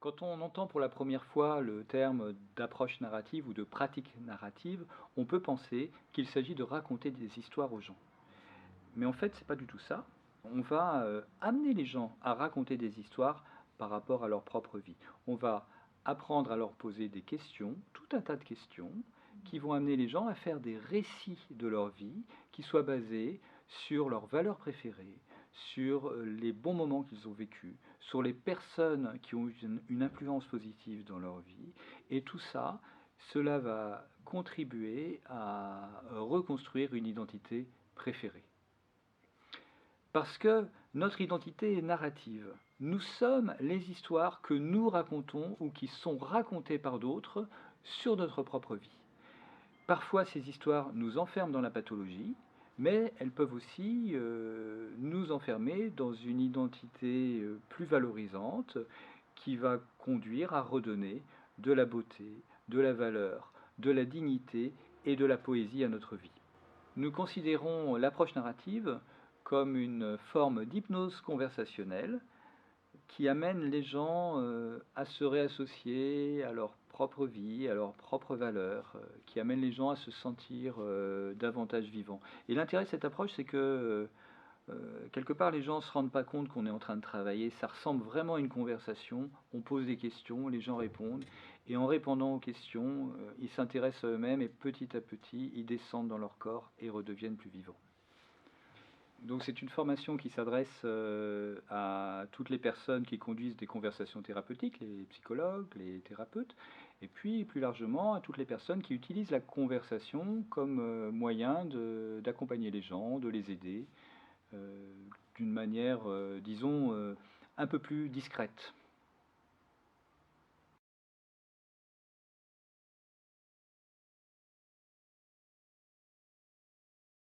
Quand on entend pour la première fois le terme d'approche narrative ou de pratique narrative, on peut penser qu'il s'agit de raconter des histoires aux gens. Mais en fait, c'est pas du tout ça. On va amener les gens à raconter des histoires par rapport à leur propre vie. On va apprendre à leur poser des questions, tout un tas de questions, qui vont amener les gens à faire des récits de leur vie qui soient basés sur leurs valeurs préférées, sur les bons moments qu'ils ont vécus, sur les personnes qui ont eu une influence positive dans leur vie. Et tout ça, cela va contribuer à reconstruire une identité préférée. Parce que notre identité est narrative. Nous sommes les histoires que nous racontons ou qui sont racontées par d'autres sur notre propre vie. Parfois, ces histoires nous enferment dans la pathologie, mais elles peuvent aussi nous enfermer dans une identité plus valorisante qui va conduire à redonner de la beauté, de la valeur, de la dignité et de la poésie à notre vie. Nous considérons l'approche narrative comme une forme d'hypnose conversationnelle qui amène les gens à se réassocier à leur propre vie, à leurs propres valeurs, qui amène les gens à se sentir davantage vivants. Et l'intérêt de cette approche, c'est que quelque part, les gens ne se rendent pas compte qu'on est en train de travailler. Ça ressemble vraiment à une conversation. On pose des questions, les gens répondent. Et en répondant aux questions, ils s'intéressent à eux-mêmes et petit à petit, ils descendent dans leur corps et redeviennent plus vivants. Donc c'est une formation qui s'adresse à toutes les personnes qui conduisent des conversations thérapeutiques, les psychologues, les thérapeutes, et puis plus largement à toutes les personnes qui utilisent la conversation comme moyen d'accompagner les gens, de les aider, d'une manière, disons, un peu plus discrète.